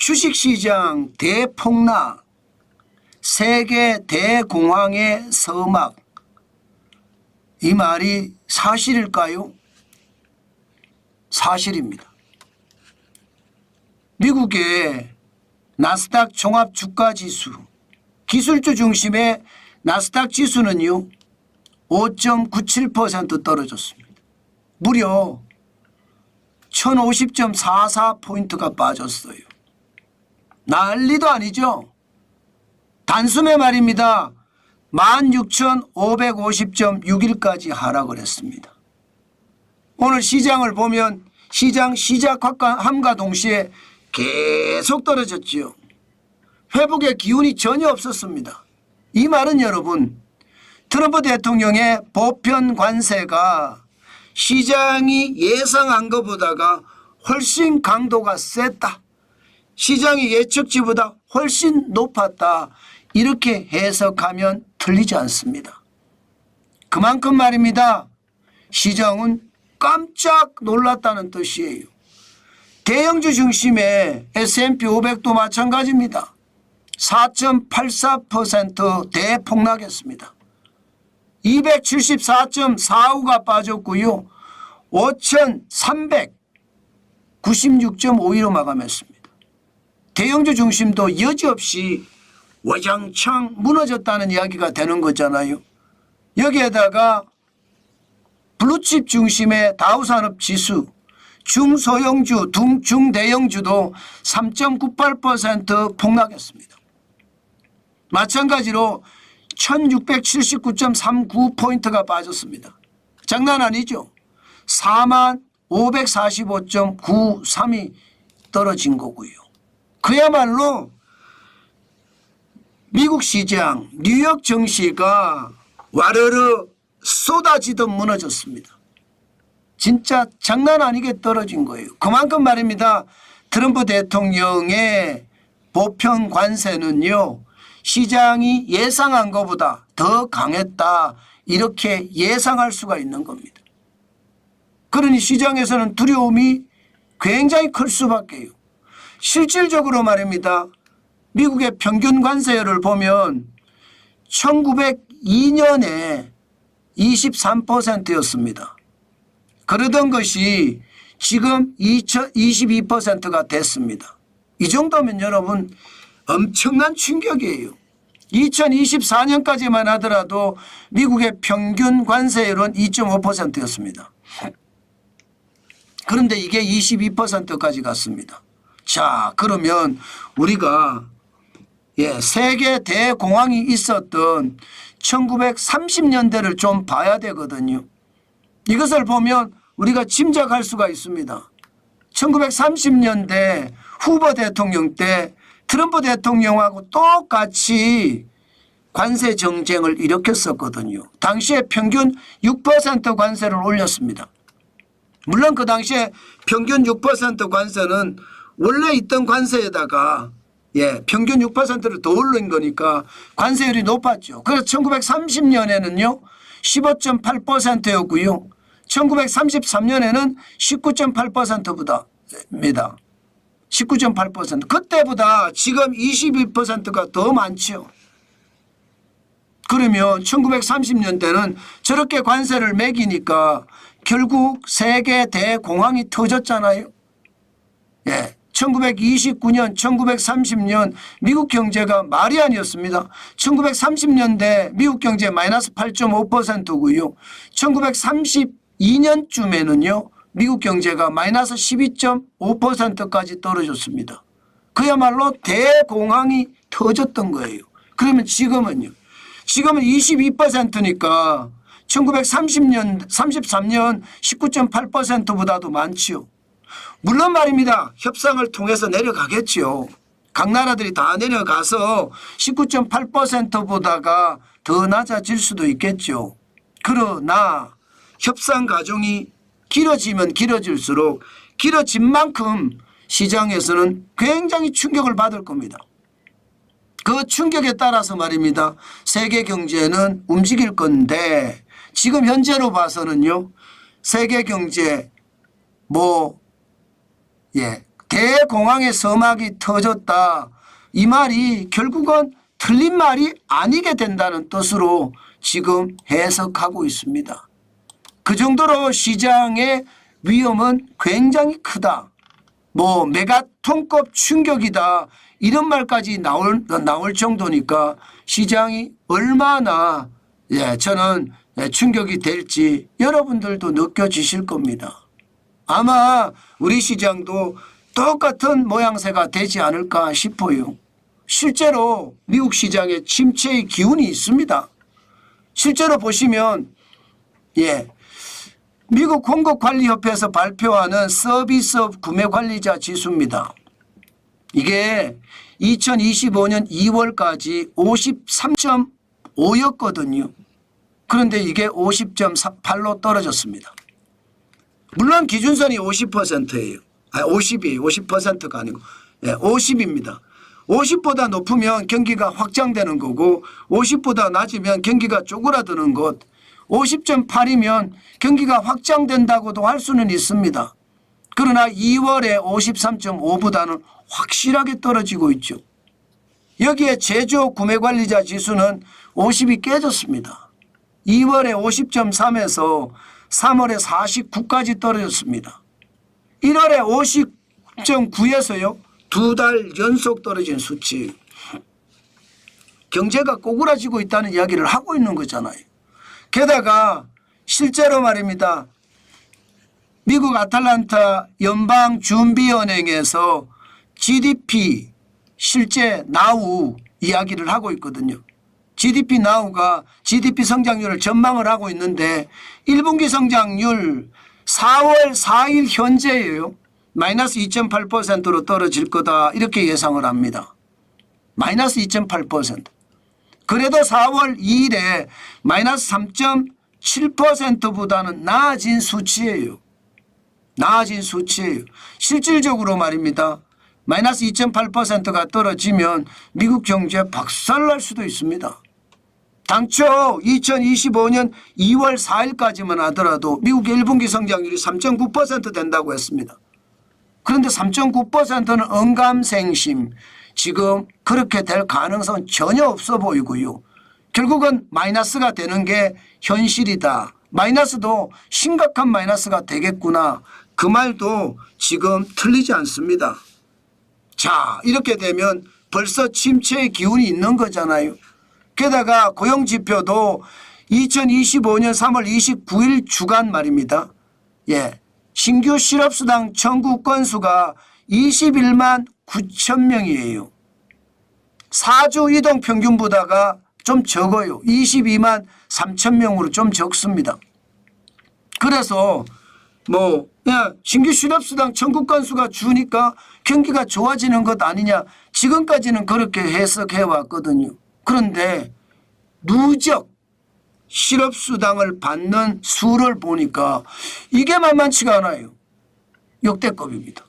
주식시장 대폭락, 세계 대공황의 서막, 이 말이 사실일까요? 사실입니다. 미국의 나스닥 종합주가지수, 기술주 중심의 나스닥 지수는요 5.97% 떨어졌습니다. 무려 1050.44포인트가 빠졌어요. 난리도 아니죠. 단숨에 말입니다. 16,550.61까지 하락을 했습니다. 오늘 시장을 보면 시장 시작함과 동시에 계속 떨어졌지요. 회복의 기운이 전혀 없었습니다. 이 말은 여러분, 트럼프 대통령의 보편 관세가 시장이 예상한 것보다가 훨씬 강도가 셌다. 시장의 예측치보다 훨씬 높았다. 이렇게 해석하면 틀리지 않습니다. 그만큼 말입니다. 시장은 깜짝 놀랐다는 뜻이에요. 대형주 중심의 S&P 500도 마찬가지입니다. 4.84% 대폭락했습니다. 274.45가 빠졌고요. 5,396.52로 마감했습니다. 대형주 중심도 여지없이 와장창 무너졌다는 이야기가 되는 거잖아요. 여기에다가 블루칩 중심의 다우산업지수, 중소형주, 중대형주도 3.98% 폭락했습니다. 마찬가지로 1679.39포인트가 빠졌습니다. 장난 아니죠. 4545.93이 떨어진 거고요. 그야말로 미국 시장, 뉴욕 증시가 와르르 쏟아지듯 무너졌습니다. 진짜 장난 아니게 떨어진 거예요. 그만큼 말입니다. 트럼프 대통령의 보편 관세는요, 시장이 예상한 것보다 더 강했다. 이렇게 예상할 수가 있는 겁니다. 그러니 시장에서는 두려움이 굉장히 클 수밖에요. 실질적으로 말입니다. 미국의 평균 관세율을 보면 1902년에 23%였습니다. 그러던 것이 지금 22%가 됐습니다. 이 정도면 여러분 엄청난 충격이에요. 2024년까지만 하더라도 미국의 평균 관세율은 2.5%였습니다. 그런데 이게 22%까지 갔습니다. 자, 그러면 우리가 세계 대공황이 있었던 1930년대를 좀 봐야 되거든요. 이것을 보면 우리가 짐작할 수가 있습니다. 1930년대 후보 대통령 때 트럼프 대통령하고 똑같이 관세 정쟁을 일으켰었거든요. 당시에 평균 6% 관세를 올렸습니다. 물론 그 당시에 평균 6% 관세는 원래 있던 관세에다가 평균 6%를 더 올린 거니까 관세율이 높았죠. 그래서 1930년에는요 15.8%였고요. 1933년에는 19.8%입니다. 19.8%. 그때보다 지금 22%가 더 많죠. 그러면 1930년대는 저렇게 관세를 매기니까 결국 세계 대공황이 터졌잖아요. 1929년, 1930년 미국 경제가 말이 아니었습니다. 1930년대 미국 경제 마이너스 8.5%고요. 1932년쯤에는요. 미국 경제가 마이너스 12.5%까지 떨어졌습니다. 그야말로 대공황이 터졌던 거예요. 그러면 지금은요. 지금은 22%니까 1930년, 33년 19.8%보다도 많지요. 물론 말입니다. 협상을 통해서 내려가겠죠. 각 나라들이 다 내려가서 19.8%보다가 더 낮아질 수도 있겠죠. 그러나 협상 과정이 길어지면 길어질수록 길어진 만큼 시장에서는 굉장히 충격을 받을 겁니다. 그 충격에 따라서 말입니다. 세계 경제는 움직일 건데 지금 현재로 봐서는요. 세계 경제 대공황의 서막이 터졌다. 이 말이 결국은 틀린 말이 아니게 된다는 뜻으로 지금 해석하고 있습니다. 그 정도로 시장의 위험은 굉장히 크다. 뭐 메가톤급 충격이다. 이런 말까지 나올 정도니까 시장이 얼마나 저는 충격이 될지 여러분들도 느껴지실 겁니다. 아마 우리 시장도 똑같은 모양새가 되지 않을까 싶어요. 실제로 미국 시장에 침체의 기운이 있습니다. 실제로 보시면 미국 공급관리협회에서 발표하는 서비스업 구매관리자 지수입니다. 이게 2025년 2월까지 53.5였거든요. 그런데 이게 50.8로 떨어졌습니다. 물론 기준선이 50%예요. 50이에요. 50%가 아니고 50입니다. 50보다 높으면 경기가 확장되는 거고 50보다 낮으면 경기가 쪼그라드는 것. 50.8이면 경기가 확장된다고도 할 수는 있습니다. 그러나 2월에 53.5보다는 확실하게 떨어지고 있죠. 여기에 제조 구매관리자 지수는 50이 깨졌습니다. 2월에 50.3에서 3월에 49까지 떨어졌습니다. 1월에 50.9에서요. 2달 연속 떨어진 수치. 경제가 꼬꾸라지고 있다는 이야기를 하고 있는 거잖아요. 게다가 실제로 말입니다. 미국 아틀란타 연방준비은행에서 GDP 실제 나우 이야기를 하고 있거든요. GDP 나우가 GDP 성장률을 전망을 하고 있는데 1분기 성장률 4월 4일 현재예요. 마이너스 2.8%로 떨어질 거다 이렇게 예상을 합니다. 마이너스 2.8%. 그래도 4월 2일에 마이너스 3.7%보다는 나아진 수치예요. 나아진 수치예요. 실질적으로 말입니다. 마이너스 2.8%가 떨어지면 미국 경제 박살날 수도 있습니다. 당초 2025년 2월 4일까지만 하더라도 미국의 1분기 성장률이 3.9% 된다고 했습니다. 그런데 3.9%는 언감생심. 지금 그렇게 될 가능성은 전혀 없어 보이고요. 결국은 마이너스가 되는 게 현실이다. 마이너스도 심각한 마이너스가 되겠구나. 그 말도 지금 틀리지 않습니다. 자, 이렇게 되면 벌써 침체의 기운이 있는 거잖아요. 게다가 고용지표도 2025년 3월 29일 주간 말입니다. 신규 실업수당 청구 건수가 21만 9천 명이에요. 4주 이동 평균보다가 좀 적어요. 22만 3천 명으로 좀 적습니다. 그래서 신규 실업수당 청구 건수가 주니까 경기가 좋아지는 것 아니냐. 지금까지는 그렇게 해석해 왔거든요. 그런데 누적 실업수당을 받는 수를 보니까 이게 만만치가 않아요. 역대급입니다.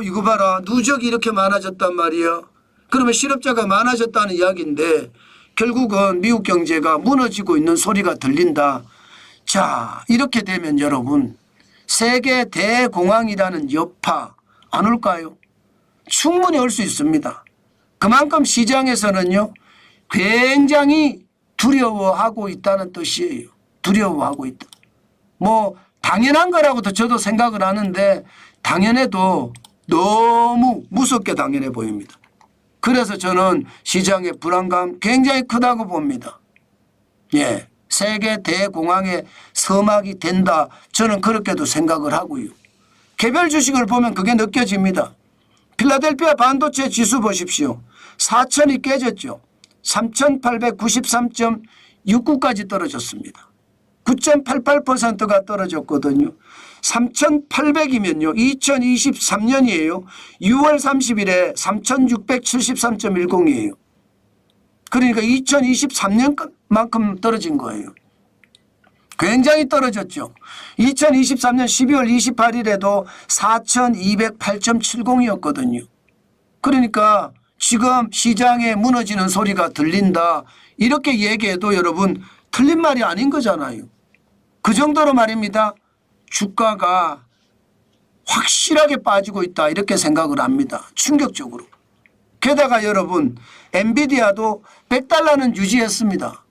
이거 봐라. 누적이 이렇게 많아졌단 말이야. 그러면 실업자가 많아졌다는 이야기인데 결국은 미국 경제가 무너지고 있는 소리가 들린다. 자, 이렇게 되면 여러분 세계 대공황이라는 여파 안 올까요? 충분히 올 수 있습니다. 그만큼 시장에서는요 굉장히 두려워하고 있다는 뜻이에요. 두려워하고 있다. 당연한 거라고도 저도 생각을 하는데 당연해도 너무 무섭게 당연해 보입니다. 그래서 저는 시장의 불안감 굉장히 크다고 봅니다. 세계 대공황의 서막이 된다. 저는 그렇게도 생각을 하고요. 개별 주식을 보면 그게 느껴집니다. 필라델피아 반도체 지수 보십시오. 4천이 깨졌죠. 3,893.69까지 떨어졌습니다. 9.88%가 떨어졌거든요. 3,800이면요. 2023년이에요. 6월 30일에 3,673.10이에요. 그러니까 2023년만큼 떨어진 거예요. 굉장히 떨어졌죠. 2023년 12월 28일에도 4,208.70이었거든요. 그러니까 지금 시장에 무너지는 소리가 들린다. 이렇게 얘기해도 여러분 틀린 말이 아닌 거잖아요. 그 정도로 말입니다. 주가가 확실하게 빠지고 있다 이렇게 생각을 합니다. 충격적으로. 게다가 여러분 엔비디아도 100달러는 유지했습니다.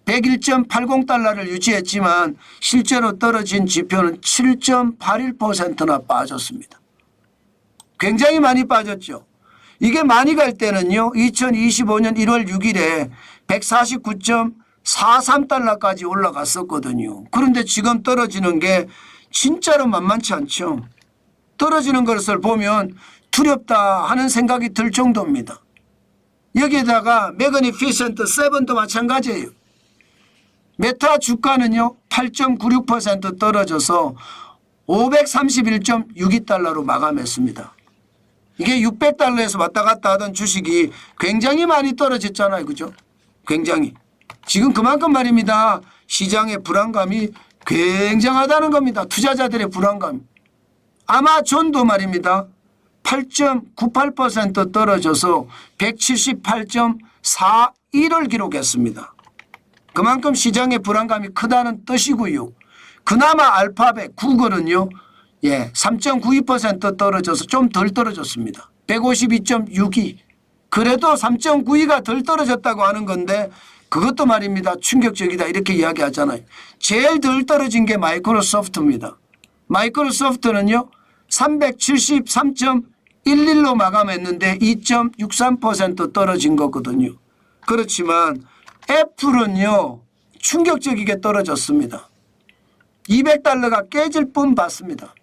101.80달러를 유지했지만 실제로 떨어진 지표는 7.81%나 빠졌습니다. 굉장히 많이 빠졌죠. 이게 많이 갈 때는요. 2025년 1월 6일에 149.43달러까지 올라갔었거든요. 그런데 지금 떨어지는 게 진짜로 만만치 않죠. 떨어지는 것을 보면 두렵다 하는 생각이 들 정도입니다. 여기에다가 매그니피센트 7도 마찬가지예요. 메타 주가는요 8.96% 떨어져서 531.62달러로 마감했습니다. 이게 600달러에서 왔다 갔다 하던 주식이 굉장히 많이 떨어졌잖아요. 그죠? 굉장히. 지금 그만큼 말입니다. 시장의 불안감이 굉장하다는 겁니다. 투자자들의 불안감. 아마존도 말입니다. 8.98% 떨어져서 178.41을 기록했습니다. 그만큼 시장의 불안감이 크다는 뜻이고요. 그나마 알파벳 구글은요. 3.92% 떨어져서 좀 덜 떨어졌습니다. 152.62. 그래도 3.92가 덜 떨어졌다고 하는 건데 그것도 말입니다. 충격적이다 이렇게 이야기하잖아요. 제일 덜 떨어진 게 마이크로소프트입니다. 마이크로소프트는요. 373.11로 마감했는데 2.63% 떨어진 거거든요. 그렇지만 애플은요. 충격적이게 떨어졌습니다. 200달러가 깨질 뻔 봤습니다.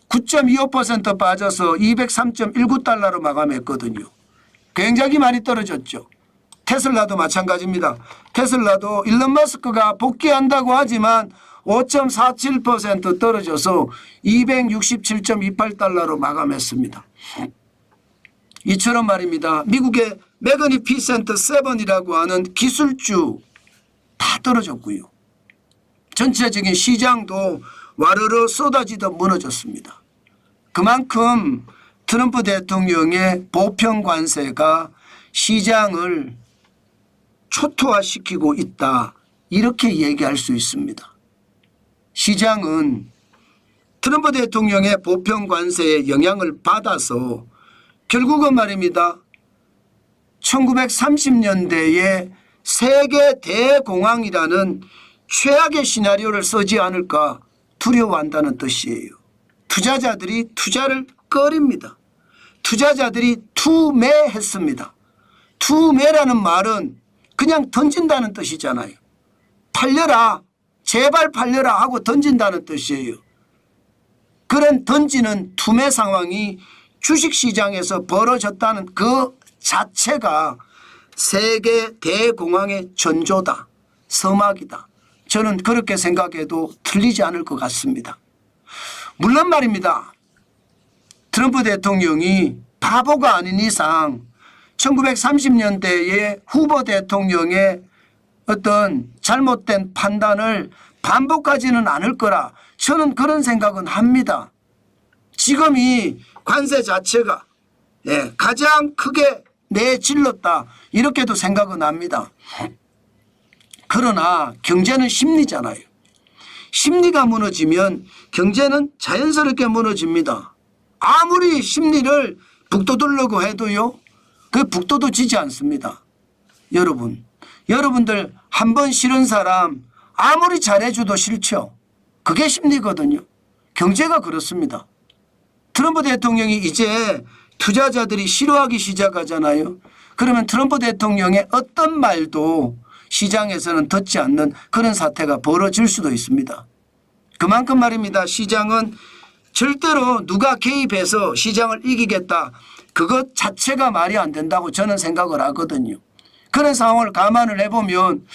9.25% 빠져서 203.19달러로 마감했거든요. 굉장히 많이 떨어졌죠. 테슬라도 마찬가지입니다. 테슬라도 일론 머스크가 복귀한다고 하지만 5.47% 떨어져서 267.28달러로 마감했습니다. 이처럼 말입니다. 미국의 매그니피센트 7이라고 하는 기술주 다 떨어졌고요. 전체적인 시장도 와르르 쏟아지듯 무너졌습니다. 그만큼 트럼프 대통령의 보편 관세가 시장을 초토화시키고 있다. 이렇게 얘기할 수 있습니다. 시장은 트럼프 대통령의 보편 관세에 영향을 받아서 결국은 말입니다. 1930년대에 세계 대공황이라는 최악의 시나리오를 쓰지 않을까 두려워한다는 뜻이에요. 투자자들이 투자를 꺼립니다. 투자자들이 투매했습니다. 투매라는 말은 그냥 던진다는 뜻이잖아요. 팔려라, 제발 팔려라 하고 던진다는 뜻이에요. 그런 던지는 투매 상황이 주식시장에서 벌어졌다는 그 자체가 세계 대공황의 전조다, 서막이다. 저는 그렇게 생각해도 틀리지 않을 것 같습니다. 물론 말입니다. 트럼프 대통령이 바보가 아닌 이상 1930년대의 후보 대통령의 어떤 잘못된 판단을 반복하지는 않을 거라 저는 그런 생각은 합니다. 지금 이 관세 자체가 가장 크게 내질렀다 이렇게도 생각은 합니다. 그러나 경제는 심리잖아요. 심리가 무너지면 경제는 자연스럽게 무너집니다. 아무리 심리를 북돋으려고 해도요. 그 북돋워지지 않습니다. 여러분들 한 번 싫은 사람 아무리 잘해줘도 싫죠. 그게 심리거든요. 경제가 그렇습니다. 트럼프 대통령이 이제 투자자들이 싫어하기 시작하잖아요. 그러면 트럼프 대통령의 어떤 말도 시장에서는 듣지 않는 그런 사태가 벌어질 수도 있습니다. 그만큼 말입니다. 시장은 절대로 누가 개입해서 시장을 이기겠다. 그것 자체가 말이 안 된다고 저는 생각을 하거든요. 그런 상황을 감안을 해보면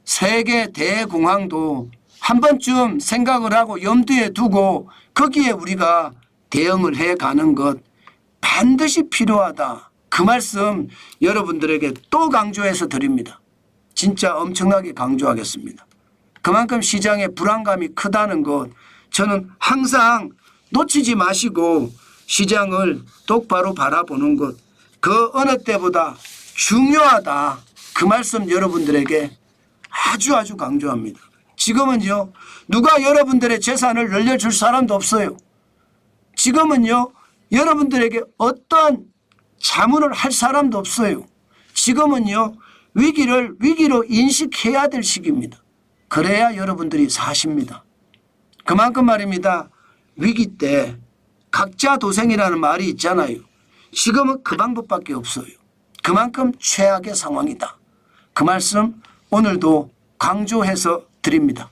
세계 대공황도 한 번쯤 생각을 하고 염두에 두고 거기에 우리가 대응을 해가는 것 반드시 필요하다. 그 말씀 여러분들에게 또 강조해서 드립니다. 진짜 엄청나게 강조하겠습니다. 그만큼 시장의 불안감이 크다는 것 저는 항상 놓치지 마시고 시장을 똑바로 바라보는 것 그 어느 때보다 중요하다. 그 말씀 여러분들에게 아주 강조합니다. 지금은요, 누가 여러분들의 재산을 늘려줄 사람도 없어요. 지금은요, 여러분들에게 어떠한 자문을 할 사람도 없어요. 지금은요, 위기를 위기로 인식해야 될 시기입니다. 그래야 여러분들이 사십니다. 그만큼 말입니다. 위기 때 각자 도생이라는 말이 있잖아요. 지금은 그 방법밖에 없어요. 그만큼 최악의 상황이다. 그 말씀 오늘도 강조해서 드립니다.